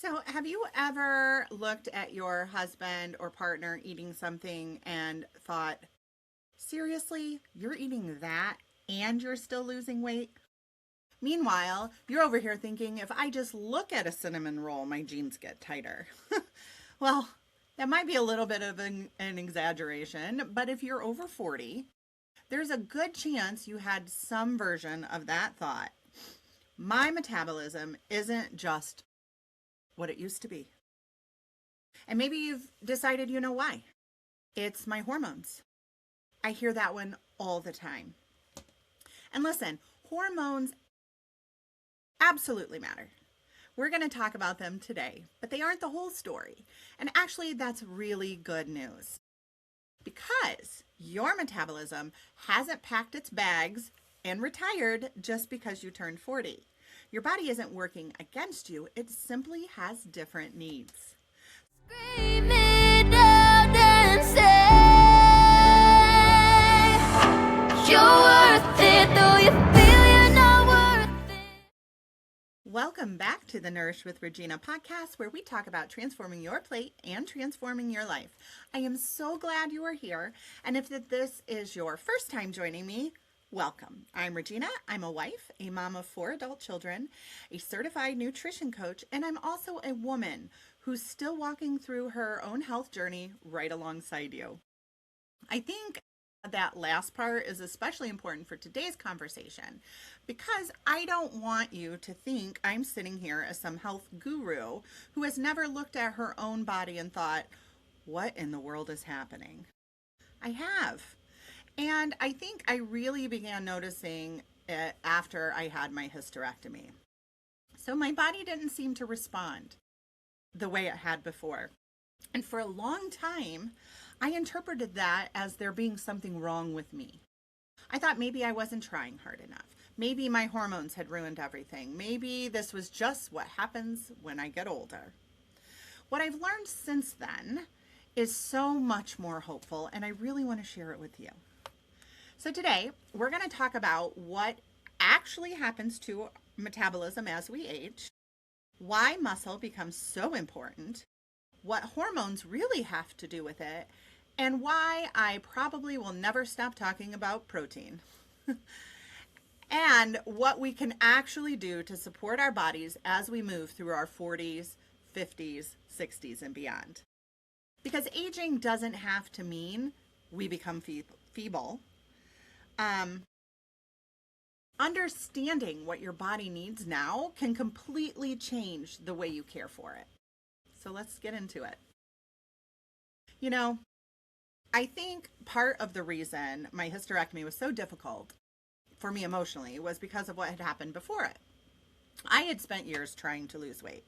So, have you ever looked at your husband or partner eating something and thought, seriously, you're eating that and you're still losing weight? Meanwhile, you're over here thinking, if I just look at a cinnamon roll, my jeans get tighter. Well, that might be a little bit of an exaggeration, but if you're over 40, there's a good chance you had some version of that thought. My metabolism isn't just what it used to be. And maybe you've decided you know why. It's my hormones. I hear that one all the time. And listen, hormones absolutely matter. We're going to talk about them today, but they aren't the whole story. And actually, that's really good news because your metabolism hasn't packed its bags and retired just because you turned 40. Your body isn't working against you, it simply has different needs. Scream it out and say you're worth it, though you feel you're not worth it. Welcome back to the Nourish with Regina podcast, where we talk about transforming your plate and transforming your life. I am so glad you are here, and if this is your first time joining me, welcome. I'm Regina. I'm a wife, a mom of 4 adult children, a certified nutrition coach, and I'm also a woman who's still walking through her own health journey right alongside you. I think that last part is especially important for today's conversation because I don't want you to think I'm sitting here as some health guru who has never looked at her own body and thought, what in the world is happening? I have. And I think I really began noticing it after I had my hysterectomy. So my body didn't seem to respond the way it had before. And for a long time, I interpreted that as there being something wrong with me. I thought maybe I wasn't trying hard enough. Maybe my hormones had ruined everything. Maybe this was just what happens when I get older. What I've learned since then is so much more hopeful, and I really want to share it with you. So today, we're going to talk about what actually happens to metabolism as we age, why muscle becomes so important, what hormones really have to do with it, and why I probably will never stop talking about protein. And what we can actually do to support our bodies as we move through our 40s, 50s, 60s, and beyond. Because aging doesn't have to mean we become feeble. Understanding what your body needs now can completely change the way you care for it. So let's get into it. You know, I think part of the reason my hysterectomy was so difficult for me emotionally was because of what had happened before it. I had spent years trying to lose weight.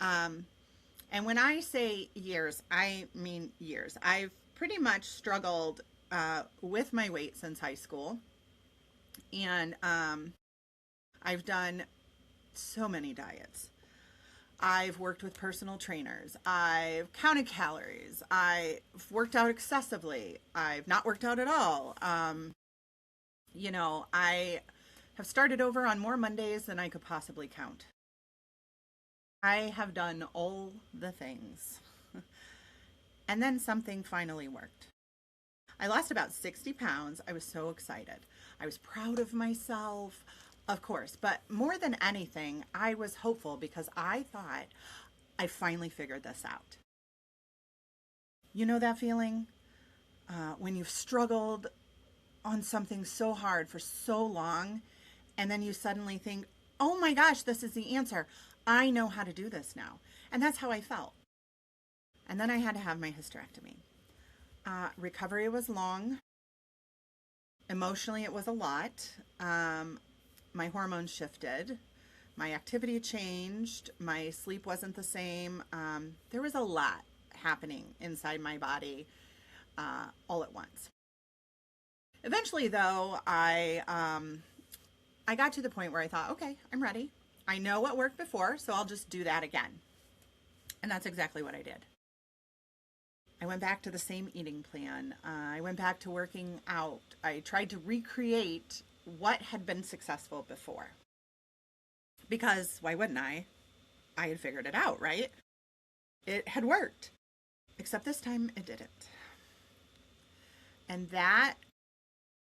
And when I say years, I mean years. I've pretty much struggled with my weight since high school. And I've done so many diets. I've worked with personal trainers. I've counted calories. I've worked out excessively. I've not worked out at all. I have started over on more Mondays than I could possibly count. I have done all the things. And then something finally worked. I lost about 60 pounds. I was so excited. I was proud of myself, of course, but more than anything, I was hopeful because I thought I finally figured this out. You know that feeling? When you've struggled on something so hard for so long, and then you suddenly think, oh my gosh, this is the answer. I know how to do this now. And that's how I felt. And then I had to have my hysterectomy. Recovery was long. Emotionally, it was a lot. My hormones shifted. My activity changed. My sleep wasn't the same. There was a lot happening inside my body all at once. Eventually, though, I got to the point where I thought, okay, I'm ready. I know what worked before, so I'll just do that again. And that's exactly what I did. I went back to the same eating plan. I went back to working out. I tried to recreate what had been successful before. Because why wouldn't I? I had figured it out, right? It had worked. Except this time it didn't. And that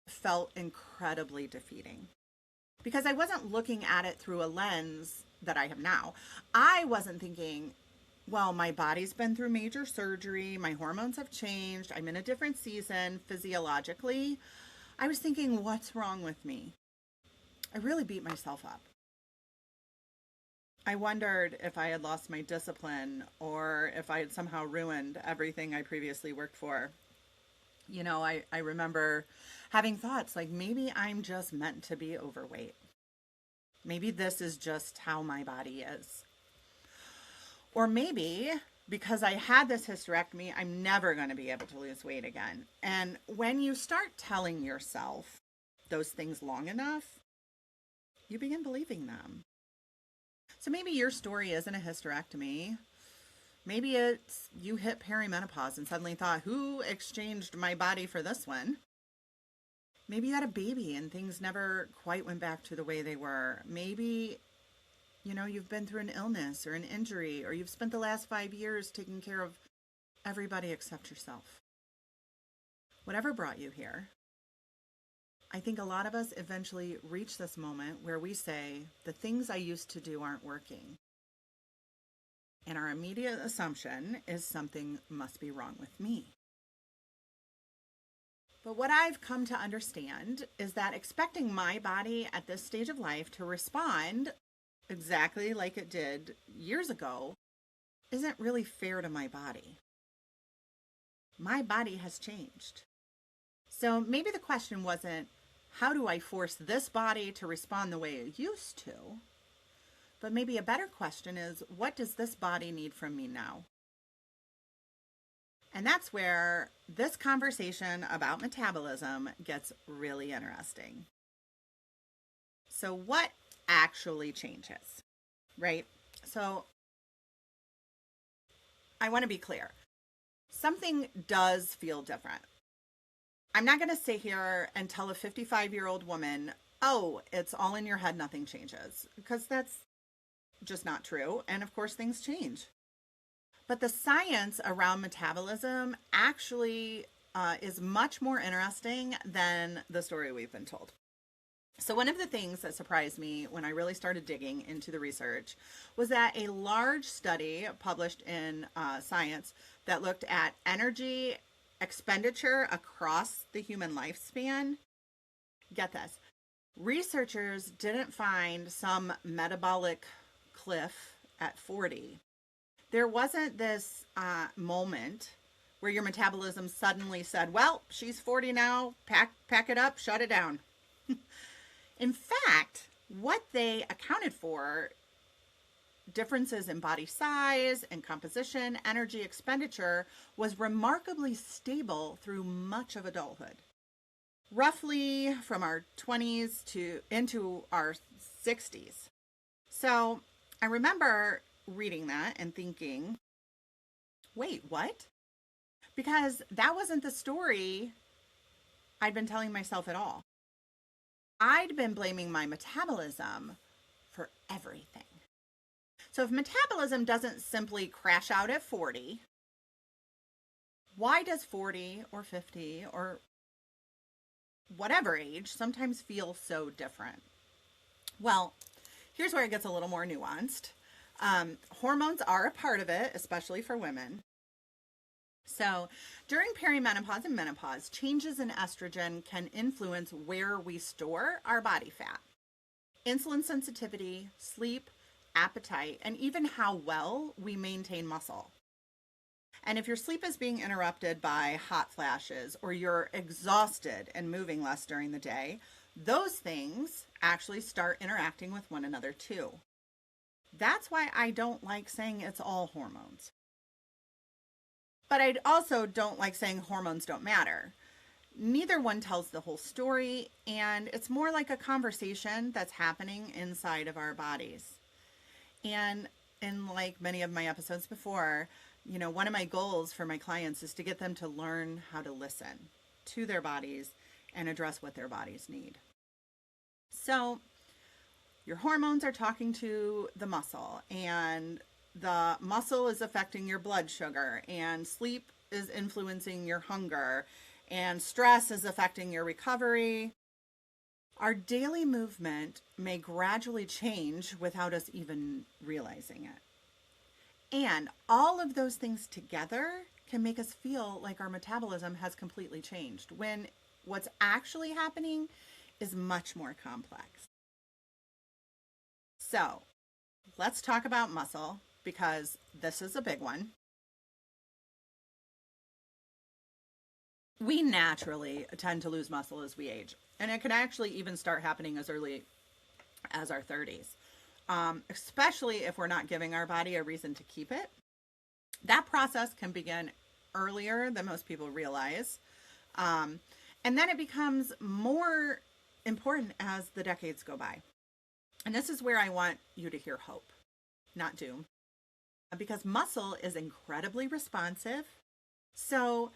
felt incredibly defeating because I wasn't looking at it through a lens that I have now. I wasn't thinking, well, my body's been through major surgery, my hormones have changed, I'm in a different season physiologically. I was thinking, what's wrong with me? I really beat myself up. I wondered if I had lost my discipline or if I had somehow ruined everything I previously worked for. You know, I remember having thoughts like maybe I'm just meant to be overweight. Maybe this is just how my body is. Or maybe because I had this hysterectomy, I'm never going to be able to lose weight again. And when you start telling yourself those things long enough, you begin believing them. So maybe your story isn't a hysterectomy. Maybe it's you hit perimenopause and suddenly thought, who exchanged my body for this one? Maybe you had a baby and things never quite went back to the way they were. Maybe, you know, you've been through an illness or an injury, or you've spent the last 5 years taking care of everybody except yourself. Whatever brought you here, I think a lot of us eventually reach this moment where we say, the things I used to do aren't working. And our immediate assumption is something must be wrong with me. But what I've come to understand is that expecting my body at this stage of life to respond exactly like it did years ago isn't really fair to my body. My body has changed. So maybe the question wasn't, how do I force this body to respond the way it used to? But maybe a better question is, what does this body need from me now? And that's where this conversation about metabolism gets really interesting. So what actually changes, right? So I want to be clear. Something does feel different. I'm not going to sit here and tell a 55-year-old woman, oh, it's all in your head, nothing changes, because that's just not true. And of course, things change. But the science around metabolism actually is much more interesting than the story we've been told. So one of the things that surprised me when I really started digging into the research was that a large study published in Science that looked at energy expenditure across the human lifespan. Get this. Researchers didn't find some metabolic cliff at 40. There wasn't this moment where your metabolism suddenly said, well, she's 40 now, pack it up, shut it down. In fact, what they accounted for, differences in body size and composition, energy expenditure, was remarkably stable through much of adulthood. Roughly from our 20s to into our 60s. So I remember reading that and thinking, wait, what? Because that wasn't the story I'd been telling myself at all. I'd been blaming my metabolism for everything. So if metabolism doesn't simply crash out at 40, why does 40 or 50 or whatever age sometimes feel so different? Well, here's where it gets a little more nuanced. Hormones are a part of it, especially for women. So during perimenopause and menopause, changes in estrogen can influence where we store our body fat. Insulin sensitivity, sleep, appetite, and even how well we maintain muscle. And if your sleep is being interrupted by hot flashes or you're exhausted and moving less during the day, those things actually start interacting with one another too. That's why I don't like saying it's all hormones. But I also don't like saying hormones don't matter. Neither one tells the whole story, and it's more like a conversation that's happening inside of our bodies. And in like many of my episodes before, you know, one of my goals for my clients is to get them to learn how to listen to their bodies and address what their bodies need. So Your hormones are talking to the muscle, and the muscle is affecting your blood sugar, and sleep is influencing your hunger, and stress is affecting your recovery. Our daily movement may gradually change without us even realizing it. And all of those things together can make us feel like our metabolism has completely changed, when what's actually happening is much more complex. So let's talk about muscle, because this is a big one. We naturally tend to lose muscle as we age, and it can actually even start happening as early as our 30s, especially if we're not giving our body a reason to keep it. That process can begin earlier than most people realize. And then it becomes more important as the decades go by. And this is where I want you to hear hope, not doom, because muscle is incredibly responsive. So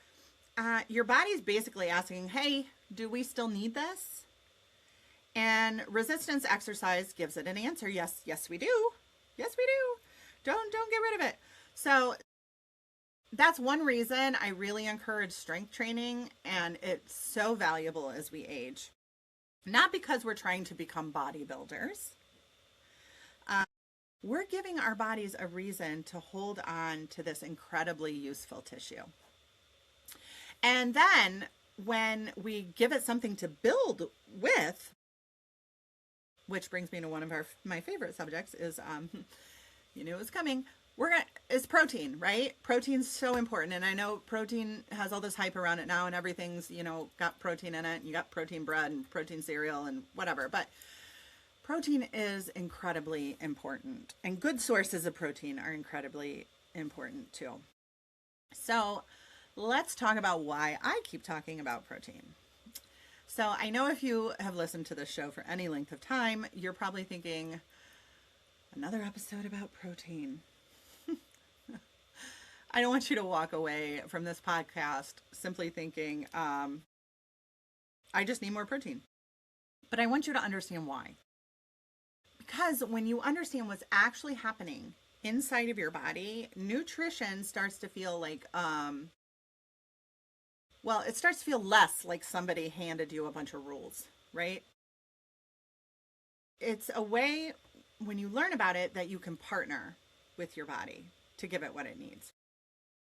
your body's basically asking, hey, do we still need this? And resistance exercise gives it an answer. Yes, we do. Yes, we do. Don't get rid of it. So that's one reason I really encourage strength training, and it's so valuable as we age. Not because we're trying to become bodybuilders. We're giving our bodies a reason to hold on to this incredibly useful tissue. And then when we give it something to build with, which brings me to one of my favorite subjects is, you knew it was coming. It's protein, right? Protein's so important. And I know protein has all this hype around it now, and everything's, got protein in it, and you got protein bread and protein cereal and whatever. But protein is incredibly important, and good sources of protein are incredibly important too. So let's talk about why I keep talking about protein. So I know if you have listened to this show for any length of time, you're probably thinking, another episode about protein. I don't want you to walk away from this podcast simply thinking, I just need more protein. But I want you to understand why. Because when you understand what's actually happening inside of your body, nutrition starts to feel like, it starts to feel less like somebody handed you a bunch of rules, right? It's a way, when you learn about it, that you can partner with your body to give it what it needs.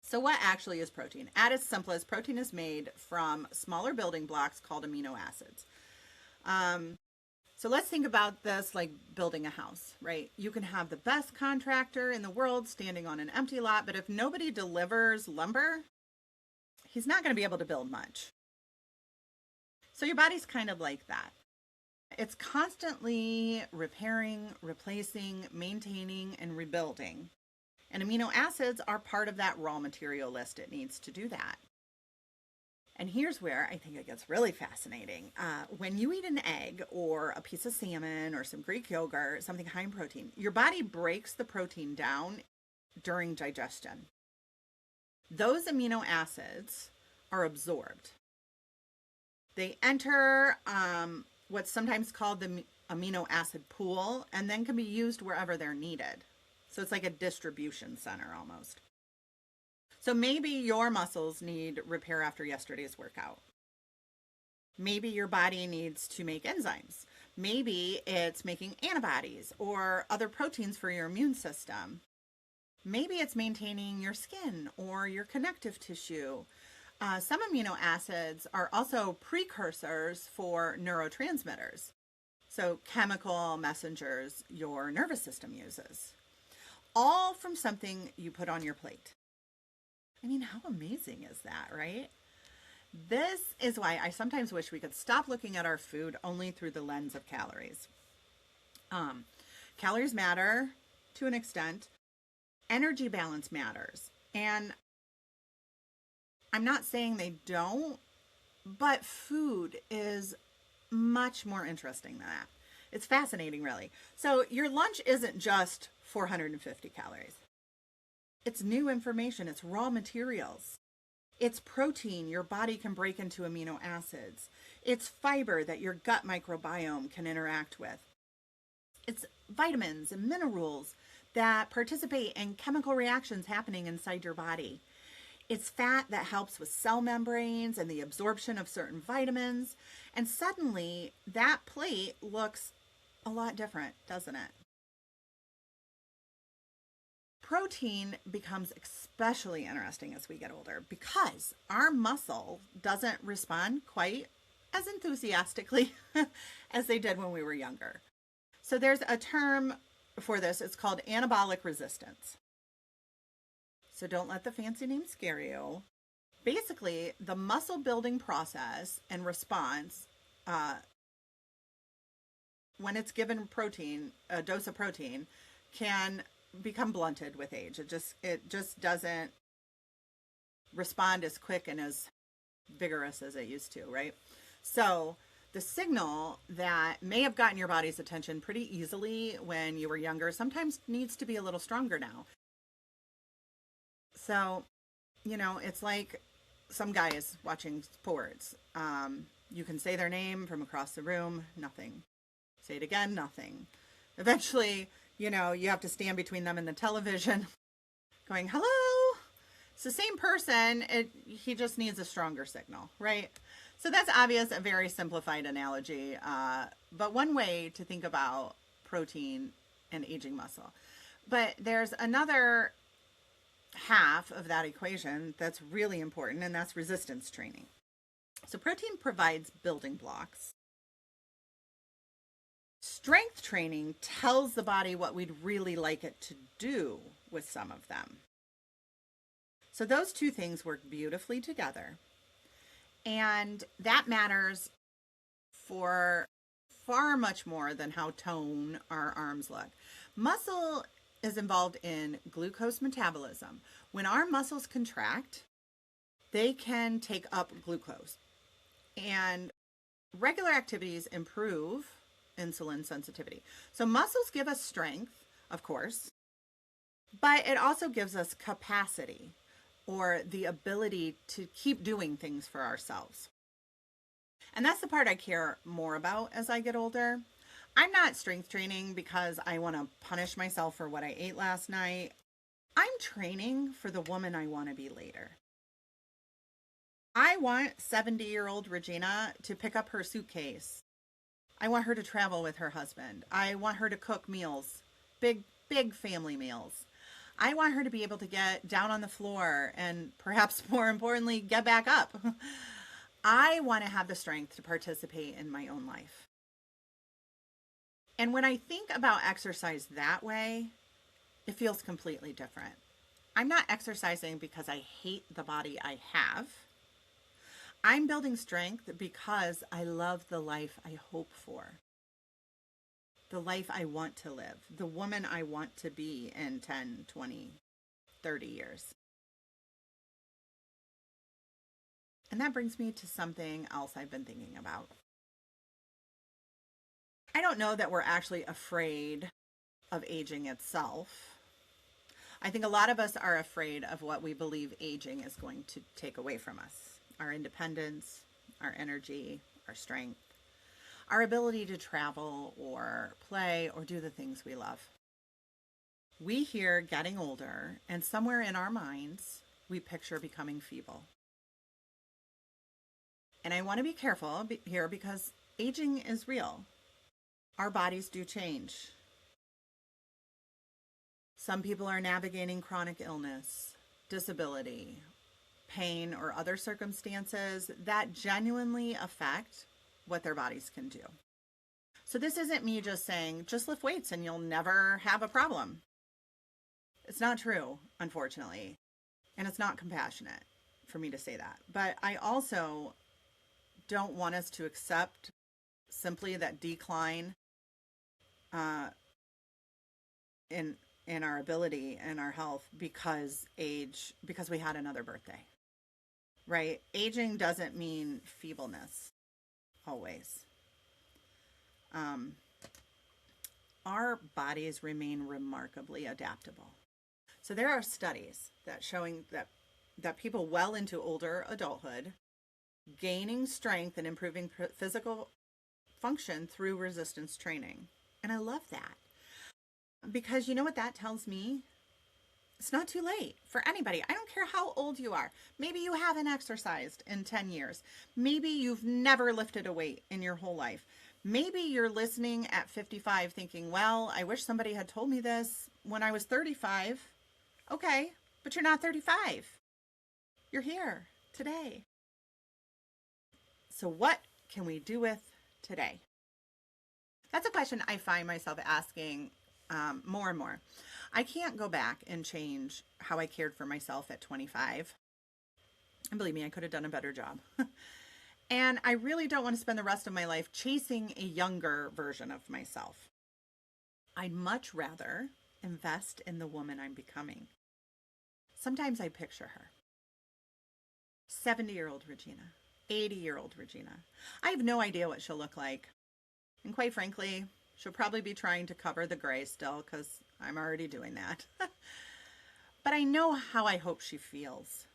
So what actually is protein? At its simplest, protein is made from smaller building blocks called amino acids. So let's think about this like building a house, right? You can have the best contractor in the world standing on an empty lot, but if nobody delivers lumber, he's not going to be able to build much. So your body's kind of like that. It's constantly repairing, replacing, maintaining, and rebuilding. And amino acids are part of that raw material list. It needs to do that. And here's where I think it gets really fascinating. When you eat an egg or a piece of salmon or some Greek yogurt, something high in protein, your body breaks the protein down during digestion. Those amino acids are absorbed. They enter what's sometimes called the amino acid pool, and then can be used wherever they're needed. So it's like a distribution center almost. So maybe your muscles need repair after yesterday's workout. Maybe your body needs to make enzymes. Maybe it's making antibodies or other proteins for your immune system. Maybe it's maintaining your skin or your connective tissue. Some amino acids are also precursors for neurotransmitters, so chemical messengers your nervous system uses, all from something you put on your plate. I mean, how amazing is that, right? This is why I sometimes wish we could stop looking at our food only through the lens of calories. Calories matter to an extent. Energy balance matters. And I'm not saying they don't, but food is much more interesting than that. It's fascinating, really. So your lunch isn't just 450 calories. It's new information. It's raw materials. It's protein your body can break into amino acids. It's fiber that your gut microbiome can interact with. It's vitamins and minerals that participate in chemical reactions happening inside your body. It's fat that helps with cell membranes and the absorption of certain vitamins. And suddenly that plate looks a lot different, doesn't it? Protein becomes especially interesting as we get older because our muscle doesn't respond quite as enthusiastically as they did when we were younger. So there's a term for this. It's called anabolic resistance. So don't let the fancy name scare you. Basically, the muscle building process and response, when it's given protein, a dose of protein, can become blunted with age. It just doesn't respond as quick and as vigorous as it used to, right? So the signal that may have gotten your body's attention pretty easily when you were younger sometimes needs to be a little stronger now. So, it's like some guys watching sports. You can say their name from across the room, nothing. Say it again, nothing. Eventually, you have to stand between them and the television going, hello. It's the same person. He just needs a stronger signal, right? So that's obvious, a very simplified analogy, but one way to think about protein and aging muscle. But there's another half of that equation that's really important, and that's resistance training. So protein provides building blocks. Strength training tells the body what we'd really like it to do with some of them. So those two things work beautifully together. And that matters for far much more than how toned our arms look. Muscle is involved in glucose metabolism. When our muscles contract, they can take up glucose. And regular activities improve insulin sensitivity. So muscles give us strength, of course, but it also gives us capacity or the ability to keep doing things for ourselves. And that's the part I care more about as I get older. I'm not strength training because I want to punish myself for what I ate last night. I'm training for the woman I want to be later. I want 70-year-old Regina to pick up her suitcase. I want her to travel with her husband. I want her to cook meals, big family meals. I want her to be able to get down on the floor and perhaps more importantly, get back up. I want to have the strength to participate in my own life. And when I think about exercise that way, it feels completely different. I'm not exercising because I hate the body I have. I'm building strength because I love the life I hope for. The life I want to live, the woman I want to be in 10, 20, 30 years. And that brings me to something else I've been thinking about. I don't know that we're actually afraid of aging itself. I think a lot of us are afraid of what we believe aging is going to take away from us. Our independence, our energy, our strength, our ability to travel or play or do the things we love. We hear getting older, and somewhere in our minds, we picture becoming feeble. And I want to be careful here because aging is real. Our bodies do change. Some people are navigating chronic illness, disability, pain, or other circumstances that genuinely affect what their bodies can do. So this isn't me just saying, just lift weights and you'll never have a problem. It's not true, unfortunately. And it's not compassionate for me to say that. But I also don't want us to accept simply that decline in our ability and our health because we had another birthday, right? Aging doesn't mean feebleness always. Our bodies remain remarkably adaptable. So there are studies that showing that people well into older adulthood gaining strength and improving physical function through resistance training. And I love that. Because you know what that tells me? It's not too late for anybody. I don't care how old you are. Maybe you haven't exercised in 10 years. Maybe you've never lifted a weight in your whole life. Maybe you're listening at 55 thinking, well, I wish somebody had told me this when I was 35. Okay, but you're not 35. You're here today. So what can we do with today? That's a question I find myself asking more and more. I can't go back and change how I cared for myself at 25. And believe me, I could have done a better job. And I really don't want to spend the rest of my life chasing a younger version of myself. I'd much rather invest in the woman I'm becoming. Sometimes I picture her. 70-year-old Regina, 80-year-old Regina. I have no idea what she'll look like. And quite frankly, she'll probably be trying to cover the gray still because I'm already doing that. But I know how I hope she feels.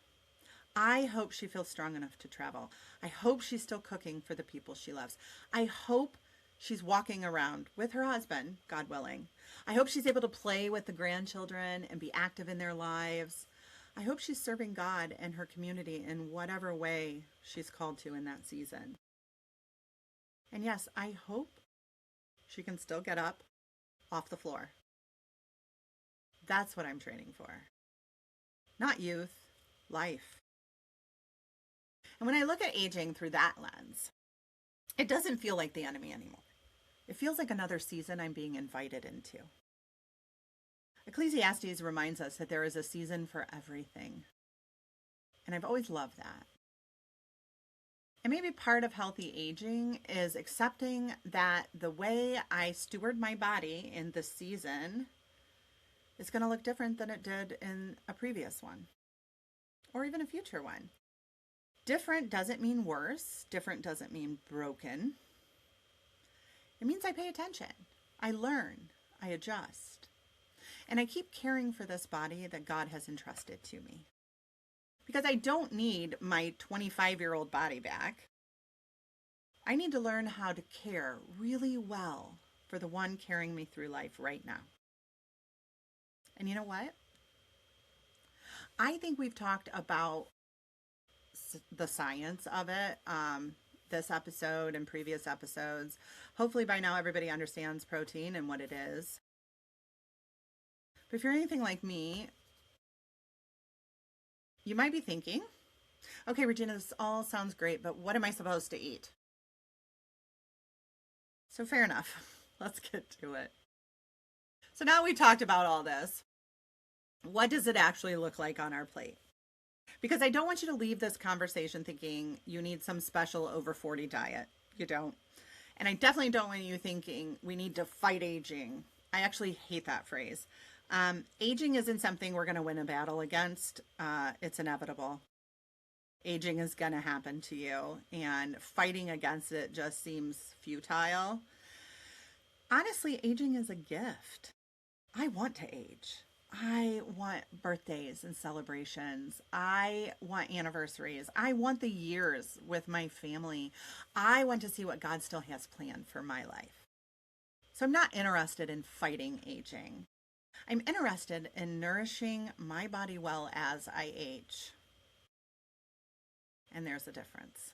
I hope she feels strong enough to travel. I hope she's still cooking for the people she loves. I hope she's walking around with her husband, God willing. I hope she's able to play with the grandchildren and be active in their lives. I hope she's serving God and her community in whatever way she's called to in that season. And yes, I hope she can still get up off the floor. That's what I'm training for. Not youth, life. And when I look at aging through that lens, it doesn't feel like the enemy anymore. It feels like another season I'm being invited into. Ecclesiastes reminds us that there is a season for everything. And I've always loved that. And maybe part of healthy aging is accepting that the way I steward my body in this season is going to look different than it did in a previous one, or even a future one. Different doesn't mean worse. Different doesn't mean broken. It means I pay attention. I learn. I adjust. And I keep caring for this body that God has entrusted to me. Because I don't need my 25-year-old body back. I need to learn how to care really well for the one carrying me through life right now. And you know what? I think we've talked about the science of it this episode and previous episodes. Hopefully by now everybody understands protein and what it is. But if you're anything like me, you might be thinking, okay, Regina, this all sounds great, but what am I supposed to eat? So fair enough. Let's get to it. So now we've talked about all this. What does it actually look like on our plate? Because I don't want you to leave this conversation thinking you need some special over 40 diet. You don't. And I definitely don't want you thinking we need to fight aging. I actually hate that phrase. Aging isn't something we're going to win a battle against. It's inevitable. Aging is going to happen to you, and fighting against it just seems futile. Honestly, aging is a gift. I want to age. I want birthdays and celebrations. I want anniversaries. I want the years with my family. I want to see what God still has planned for my life. So I'm not interested in fighting aging. I'm interested in nourishing my body well as I age. And there's a difference.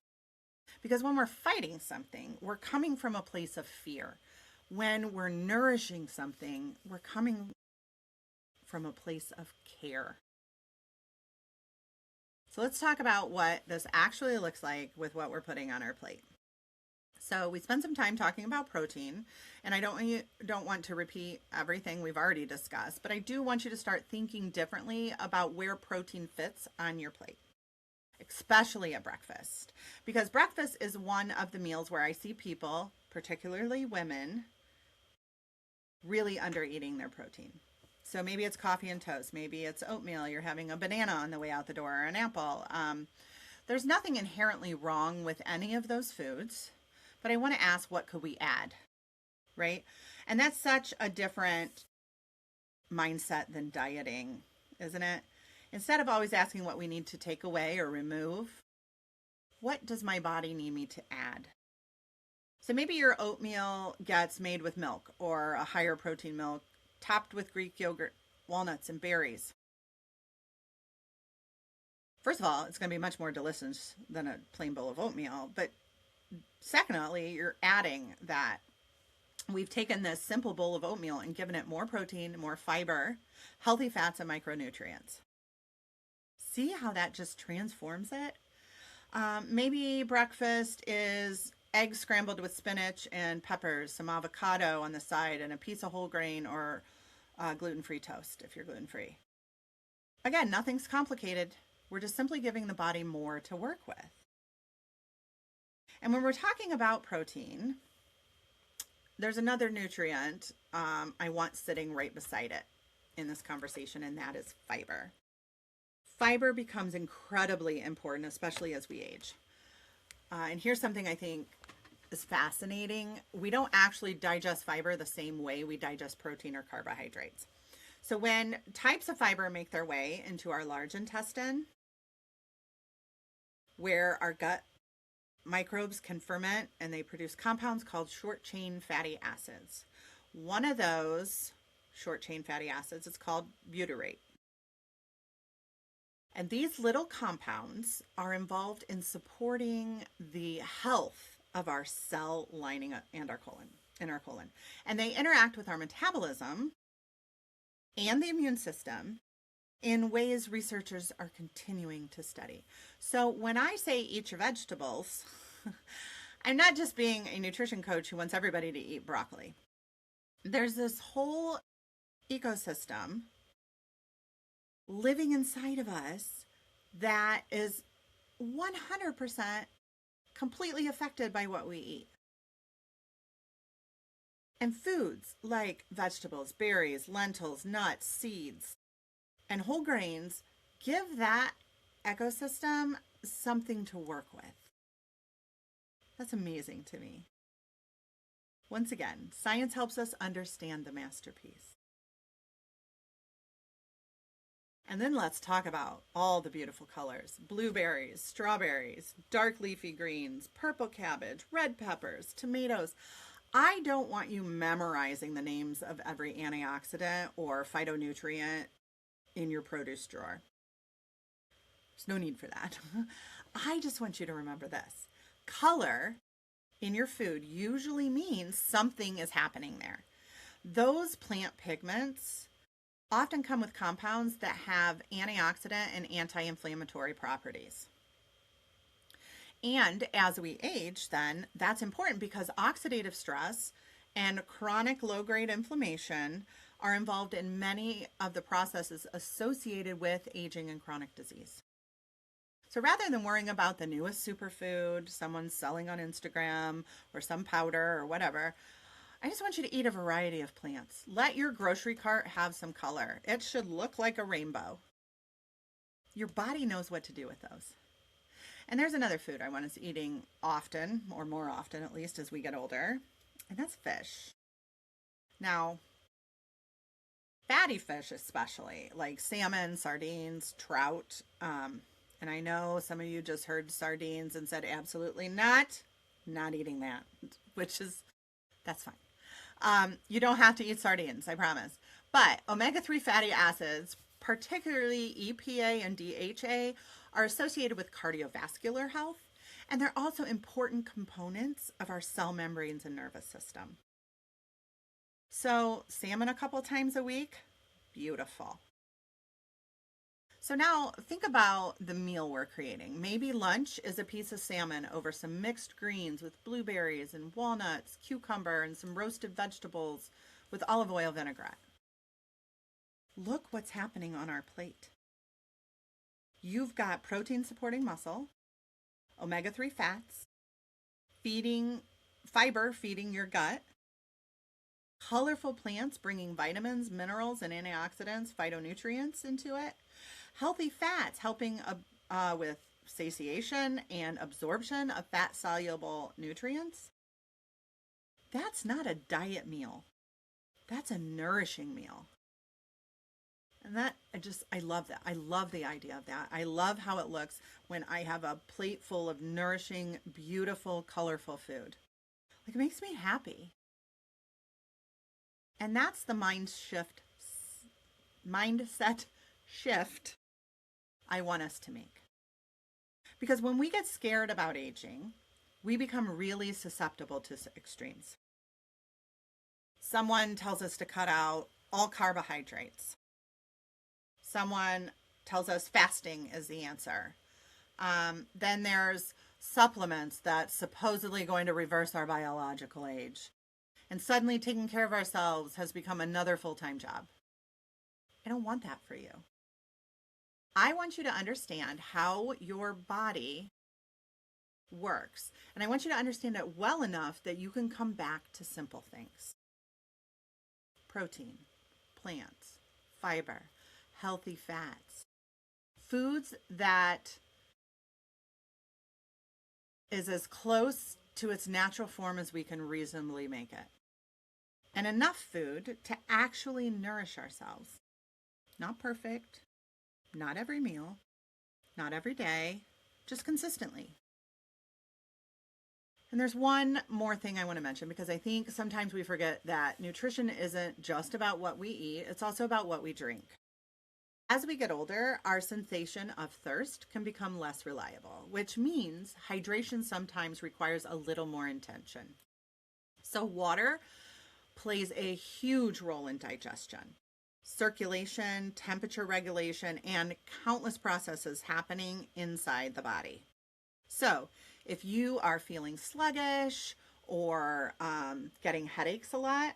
Because when we're fighting something, we're coming from a place of fear. When we're nourishing something, we're coming from a place of care. So let's talk about what this actually looks like with what we're putting on our plate. So we spent some time talking about protein, and I don't want to repeat everything we've already discussed, but I do want you to start thinking differently about where protein fits on your plate, especially at breakfast, because breakfast is one of the meals where I see people, particularly women, really under eating their protein. So maybe it's coffee and toast. Maybe it's oatmeal. You're having a banana on the way out the door, or an apple. There's nothing inherently wrong with any of those foods, but I want to ask, what could we add, right? And that's such a different mindset than dieting, isn't it? Instead of always asking what we need to take away or remove, what does my body need me to add? So maybe your oatmeal gets made with milk or a higher protein milk topped with Greek yogurt, walnuts, and berries. First of all, it's going to be much more delicious than a plain bowl of oatmeal. But secondly, you're adding that we've taken this simple bowl of oatmeal and given it more protein, more fiber, healthy fats, and micronutrients. See how that just transforms it? Maybe breakfast is eggs scrambled with spinach and peppers, some avocado on the side, and a piece of whole grain or gluten-free toast if you're gluten-free. Again, nothing's complicated. We're just simply giving the body more to work with. And when we're talking about protein, there's another nutrient I want sitting right beside it in this conversation, and that is fiber. Fiber becomes incredibly important, especially as we age. And here's something I think is fascinating. We don't actually digest fiber the same way we digest protein or carbohydrates. So when types of fiber make their way into our large intestine, where our gut microbes can ferment and they produce compounds called short-chain fatty acids. One of those short-chain fatty acids is called butyrate. And these little compounds are involved in supporting the health of our cell lining and our colon. And they interact with our metabolism and the immune system in ways researchers are continuing to study. So when I say eat your vegetables, I'm not just being a nutrition coach who wants everybody to eat broccoli. There's this whole ecosystem living inside of us that is 100% completely affected by what we eat. And foods like vegetables, berries, lentils, nuts, seeds, and whole grains give that ecosystem something to work with. That's amazing to me. Once again, science helps us understand the masterpiece. And then let's talk about all the beautiful colors. Blueberries, strawberries, dark leafy greens, purple cabbage, red peppers, tomatoes. I don't want you memorizing the names of every antioxidant or phytonutrient in your produce drawer. There's no need for that. I just want you to remember this. Color in your food usually means something is happening there. Those plant pigments often come with compounds that have antioxidant and anti-inflammatory properties. And as we age, then that's important because oxidative stress and chronic low-grade inflammation are involved in many of the processes associated with aging and chronic disease. So rather than worrying about the newest superfood someone's selling on Instagram or some powder or whatever, I just want you to eat a variety of plants. Let your grocery cart have some color. It should look like a rainbow. Your body knows what to do with those. And there's another food I want us eating often, or more often at least as we get older, and that's fish. Now, fatty fish especially, like salmon, sardines, trout, and I know some of you just heard sardines and said absolutely not eating that, that's fine. You don't have to eat sardines, I promise. But omega-3 fatty acids, particularly EPA and DHA, are associated with cardiovascular health, and they're also important components of our cell membranes and nervous system. So salmon a couple times a week, beautiful. So now think about the meal we're creating. Maybe lunch is a piece of salmon over some mixed greens with blueberries and walnuts, cucumber, and some roasted vegetables with olive oil vinaigrette. Look what's happening on our plate. You've got protein supporting muscle, omega-3 fats, fiber feeding your gut, colorful plants bringing vitamins, minerals, and antioxidants, phytonutrients into it, healthy fats helping with satiation and absorption of fat-soluble nutrients. That's not a diet meal. That's a nourishing meal. And I love that. I love the idea of that. I love how it looks when I have a plate full of nourishing, beautiful, colorful food. Like, it makes me happy. And that's the mindset shift I want us to make. Because when we get scared about aging, we become really susceptible to extremes. Someone tells us to cut out all carbohydrates. Someone tells us fasting is the answer. Then there's supplements that's supposedly going to reverse our biological age. And suddenly taking care of ourselves has become another full-time job. I don't want that for you. I want you to understand how your body works. And I want you to understand it well enough that you can come back to simple things. Protein, plants, fiber, healthy fats, foods that is as close to its natural form as we can reasonably make it. And enough food to actually nourish ourselves. Not perfect, not every meal, not every day, just consistently. And there's one more thing I want to mention, because I think sometimes we forget that nutrition isn't just about what we eat, it's also about what we drink. As we get older, our sensation of thirst can become less reliable, which means hydration sometimes requires a little more intention. So water plays a huge role in digestion, circulation, temperature regulation, and countless processes happening inside the body. So if you are feeling sluggish or getting headaches a lot,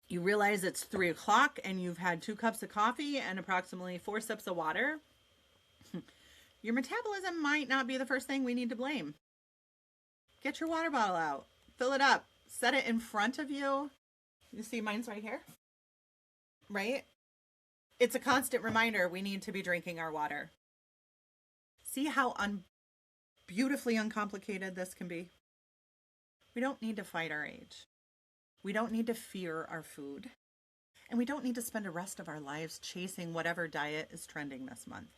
you realize it's 3 o'clock and you've had 2 cups of coffee and approximately 4 sips of water, your metabolism might not be the first thing we need to blame. Get your water bottle out, fill it up, set it in front of you. You see mine's right here, right? It's a constant reminder we need to be drinking our water. See how beautifully uncomplicated this can be? We don't need to fight our age. We don't need to fear our food. And we don't need to spend the rest of our lives chasing whatever diet is trending this month.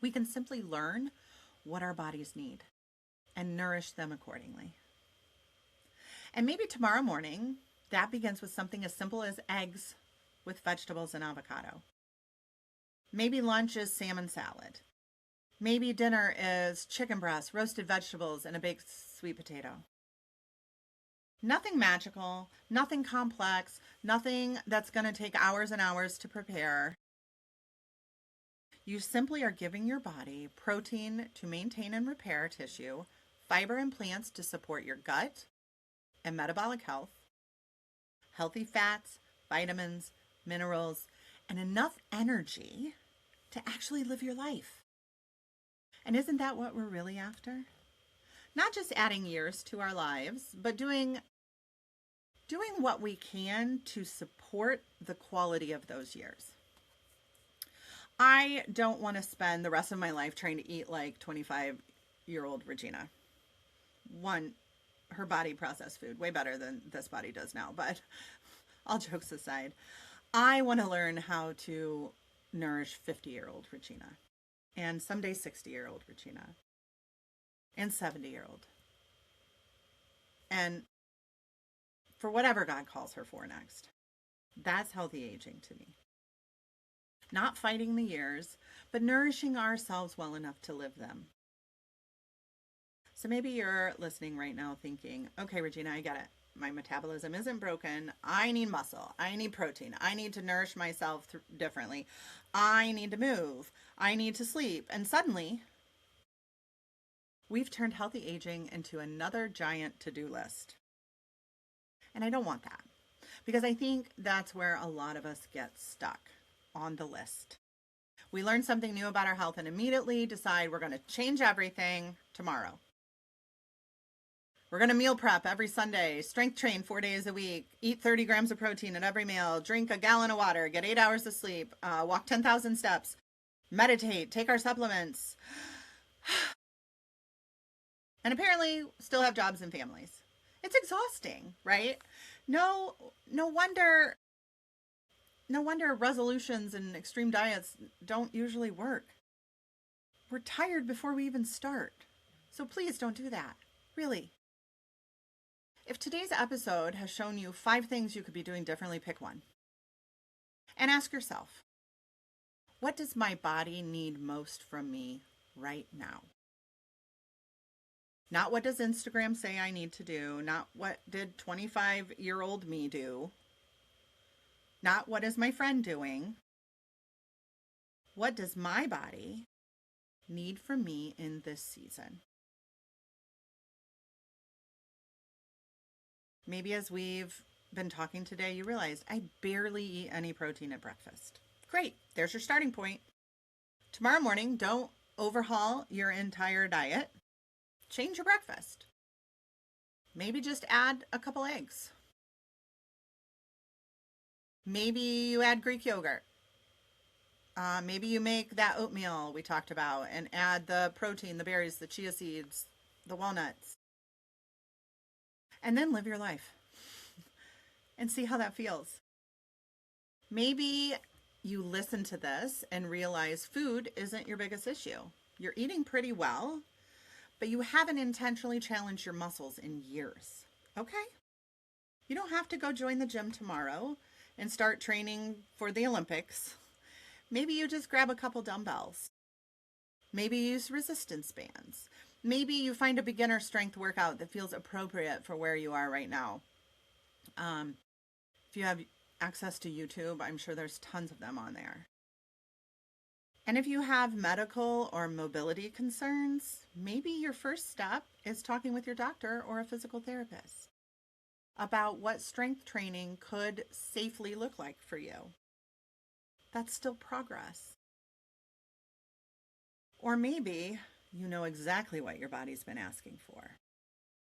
We can simply learn what our bodies need and nourish them accordingly. And maybe tomorrow morning, that begins with something as simple as eggs with vegetables and avocado. Maybe lunch is salmon salad. Maybe dinner is chicken breast, roasted vegetables, and a baked sweet potato. Nothing magical, nothing complex, nothing that's going to take hours and hours to prepare. You simply are giving your body protein to maintain and repair tissue, fiber and plants to support your gut and metabolic health, healthy fats, vitamins, minerals, and enough energy to actually live your life. And isn't that what we're really after? Not just adding years to our lives, but doing what we can to support the quality of those years. I don't want to spend the rest of my life trying to eat like 25-year-old Regina. One, her body processed food way better than this body does now, but all jokes aside, I want to learn how to nourish 50-year-old Regina, and someday 60-year-old Regina, and 70-year-old. And for whatever God calls her for next. That's healthy aging to me. Not fighting the years, but nourishing ourselves well enough to live them. So maybe you're listening right now thinking, okay, Regina, I get it. My metabolism isn't broken. I need muscle. I need protein. I need to nourish myself differently. I need to move. I need to sleep. And suddenly, we've turned healthy aging into another giant to-do list. And I don't want that, because I think that's where a lot of us get stuck on the list. We learn something new about our health and immediately decide we're going to change everything tomorrow. We're going to meal prep every Sunday, strength train 4 days a week, eat 30 grams of protein at every meal, drink a gallon of water, get 8 hours of sleep, walk 10,000 steps, meditate, take our supplements, and apparently still have jobs and families. It's exhausting, right? No wonder resolutions and extreme diets don't usually work. We're tired before we even start. So please don't do that. Really. If today's episode has shown you 5 things you could be doing differently, pick one. And ask yourself, what does my body need most from me right now? Not what does Instagram say I need to do, not what did 25-year-old me do, not what is my friend doing. What does my body need from me in this season? Maybe as we've been talking today, you realized I barely eat any protein at breakfast. Great, there's your starting point. Tomorrow morning, don't overhaul your entire diet. Change your breakfast. Maybe just add a couple eggs. Maybe you add Greek yogurt. Maybe you make that oatmeal we talked about and add the protein, the berries, the chia seeds, the walnuts. And then live your life and see how that feels. Maybe you listen to this and realize food isn't your biggest issue. You're eating pretty well, but you haven't intentionally challenged your muscles in years. Okay? You don't have to go join the gym tomorrow and start training for the Olympics. Maybe you just grab a couple dumbbells. Maybe you use resistance bands. Maybe you find a beginner strength workout that feels appropriate for where you are right now. If you have access to YouTube, I'm sure there's tons of them on there. And if you have medical or mobility concerns, maybe your first step is talking with your doctor or a physical therapist about what strength training could safely look like for you. That's still progress. Or maybe you know exactly what your body's been asking for.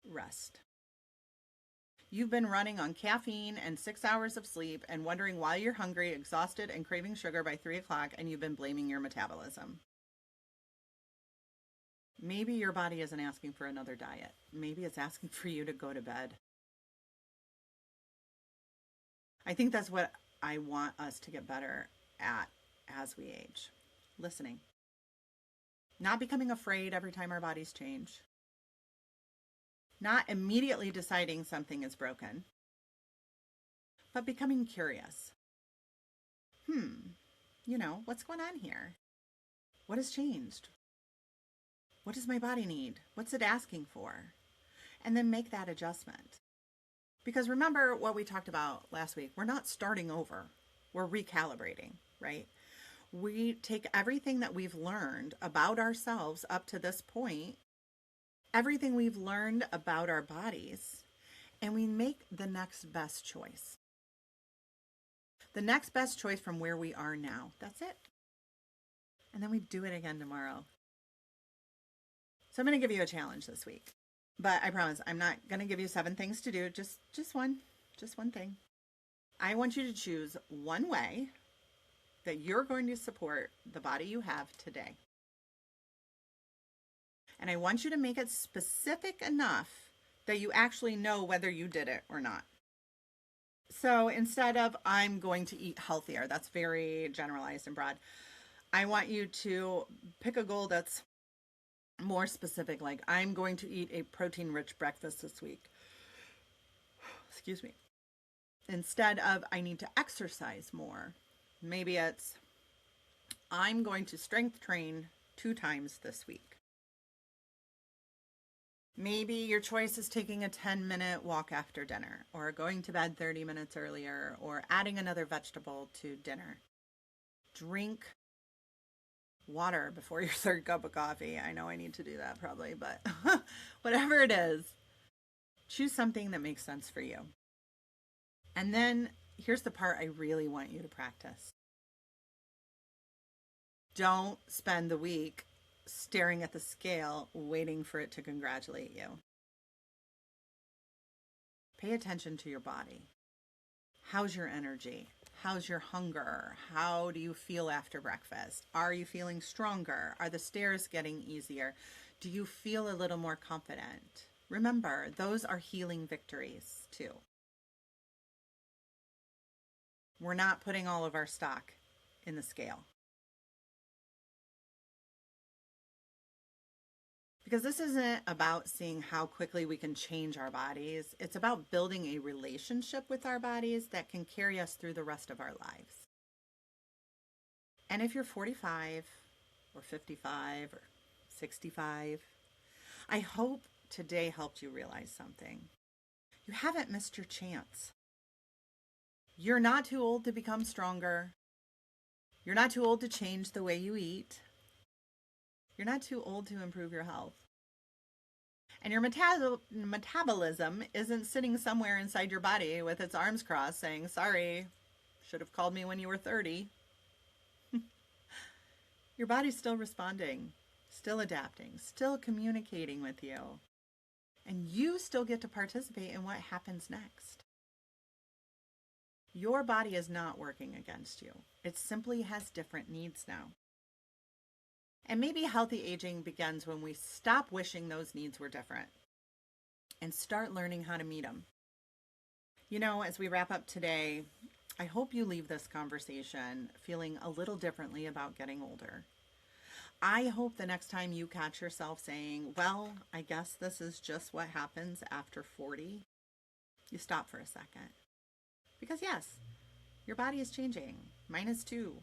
Rest. You've been running on caffeine and 6 hours of sleep and wondering why you're hungry, exhausted, and craving sugar by 3 o'clock, and you've been blaming your metabolism. Maybe your body isn't asking for another diet. Maybe it's asking for you to go to bed. I think that's what I want us to get better at as we age. Listening. Not becoming afraid every time our bodies change. Not immediately deciding something is broken, but becoming curious. What's going on here? What has changed? What does my body need? What's it asking for? And then make that adjustment. Because remember what we talked about last week. We're not starting over. We're recalibrating, right? We take everything that we've learned about ourselves up to this point, everything we've learned about our bodies, and we make the next best choice. The next best choice from where we are now. That's it. And then we do it again tomorrow. So I'm going to give you a challenge this week. But I promise I'm not going to give you 7 things to do. Just one thing. I want you to choose one way that you're going to support the body you have today. And I want you to make it specific enough that you actually know whether you did it or not. So instead of I'm going to eat healthier, that's very generalized and broad. I want you to pick a goal that's more specific, like I'm going to eat a protein-rich breakfast this week. Excuse me. Instead of I need to exercise more, maybe it's I'm going to strength train 2 times this week. Maybe your choice is taking a 10-minute walk after dinner, or going to bed 30 minutes earlier, or adding another vegetable to dinner. Drink water before your 3rd cup of coffee. I know I need to do that probably, but whatever it is, choose something that makes sense for you. And then here's the part I really want you to practice. Don't spend the week staring at the scale, waiting for it to congratulate you. Pay attention to your body. How's your energy? How's your hunger? How do you feel after breakfast? Are you feeling stronger? Are the stairs getting easier? Do you feel a little more confident? Remember, those are healing victories too. We're not putting all of our stock in the scale. Because this isn't about seeing how quickly we can change our bodies. It's about building a relationship with our bodies that can carry us through the rest of our lives. And if you're 45 or 55 or 65, I hope today helped you realize something. You haven't missed your chance. You're not too old to become stronger. You're not too old to change the way you eat. You're not too old to improve your health. And your metabolism isn't sitting somewhere inside your body with its arms crossed saying, sorry, should have called me when you were 30. Your body's still responding, still adapting, still communicating with you. And you still get to participate in what happens next. Your body is not working against you. It simply has different needs now. And maybe healthy aging begins when we stop wishing those needs were different and start learning how to meet them. You know, as we wrap up today, I hope you leave this conversation feeling a little differently about getting older. I hope the next time you catch yourself saying, well, I guess this is just what happens after 40, you stop for a second. Because yes, your body is changing. Mine is too.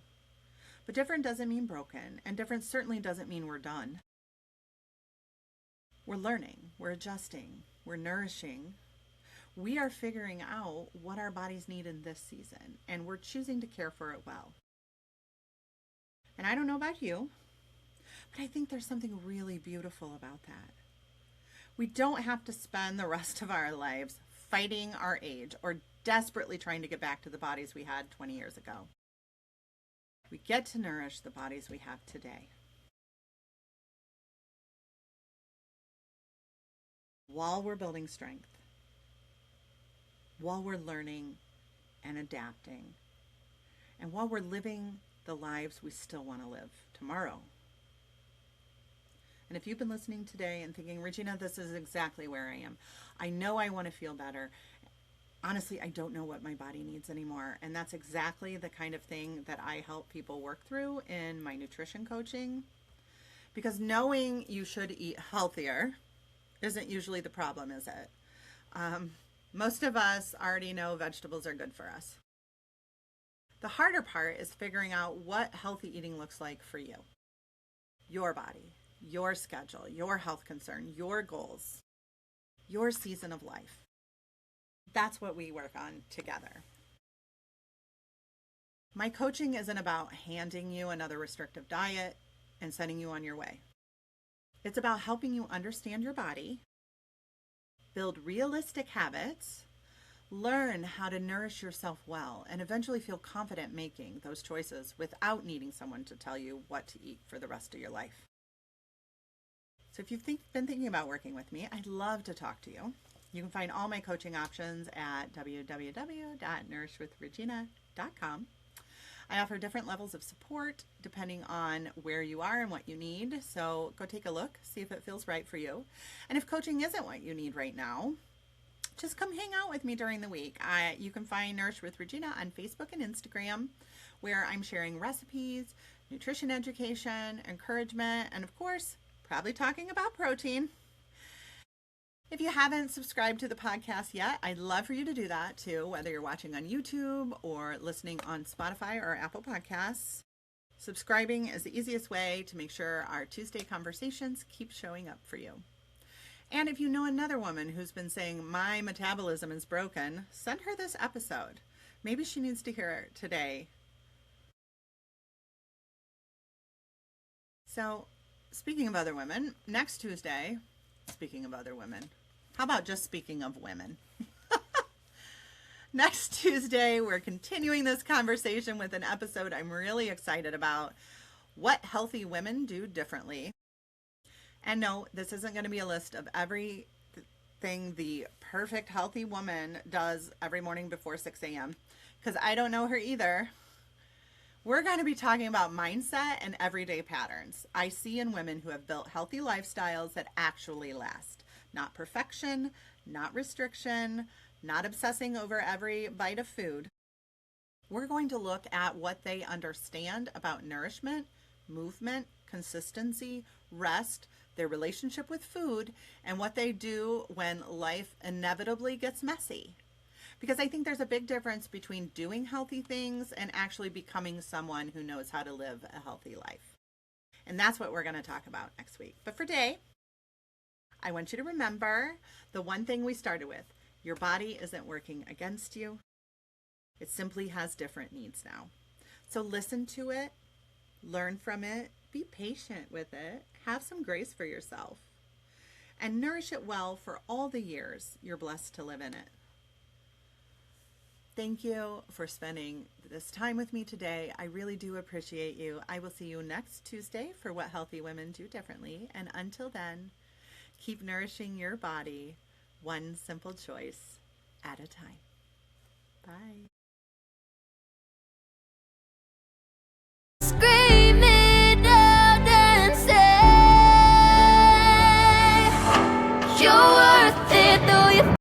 But different doesn't mean broken, and different certainly doesn't mean we're done. We're learning, we're adjusting, we're nourishing. We are figuring out what our bodies need in this season, and we're choosing to care for it well. And I don't know about you, but I think there's something really beautiful about that. We don't have to spend the rest of our lives fighting our age or desperately trying to get back to the bodies we had 20 years ago. We get to nourish the bodies we have today. While we're building strength, while we're learning and adapting, and while we're living the lives we still want to live tomorrow. And if you've been listening today and thinking, Regina, this is exactly where I am. I know I want to feel better. Honestly, I don't know what my body needs anymore. And that's exactly the kind of thing that I help people work through in my nutrition coaching. Because knowing you should eat healthier isn't usually the problem, is it? Most of us already know vegetables are good for us. The harder part is figuring out what healthy eating looks like for you. Your body, your schedule, your health concern, your goals, your season of life. That's what we work on together. My coaching isn't about handing you another restrictive diet and sending you on your way. It's about helping you understand your body, build realistic habits, learn how to nourish yourself well, and eventually feel confident making those choices without needing someone to tell you what to eat for the rest of your life. So if you've been thinking about working with me, I'd love to talk to you. You can find all my coaching options at www.nourishwithregina.com. I offer different levels of support depending on where you are and what you need. So go take a look, see if it feels right for you. And if coaching isn't what you need right now, just come hang out with me during the week. You can find Nourish with Regina on Facebook and Instagram, where I'm sharing recipes, nutrition education, encouragement, and of course, probably talking about protein. If you haven't subscribed to the podcast yet, I'd love for you to do that too, whether you're watching on YouTube or listening on Spotify or Apple Podcasts. Subscribing is the easiest way to make sure our Tuesday conversations keep showing up for you. And if you know another woman who's been saying, my metabolism is broken, send her this episode. Maybe she needs to hear it today. So, speaking of other women, next Tuesday, speaking of other women, how about just speaking of women? Next Tuesday, we're continuing this conversation with an episode I'm really excited about: what healthy women do differently. And no, this isn't going to be a list of everything the perfect healthy woman does every morning before 6 a.m. because I don't know her either. We're going to be talking about mindset and everyday patterns I see in women who have built healthy lifestyles that actually last. Not perfection, not restriction, not obsessing over every bite of food. We're going to look at what they understand about nourishment, movement, consistency, rest, their relationship with food, and what they do when life inevitably gets messy. Because I think there's a big difference between doing healthy things and actually becoming someone who knows how to live a healthy life. And that's what we're going to talk about next week. But for today, I want you to remember the one thing we started with. Your body isn't working against you. It simply has different needs now. So listen to it, learn from it, be patient with it, have some grace for yourself, and nourish it well for all the years you're blessed to live in it. Thank you for spending this time with me today. I really do appreciate you. I will see you next Tuesday for What Healthy Women Do Differently. And until then, keep nourishing your body one simple choice at a time. Bye.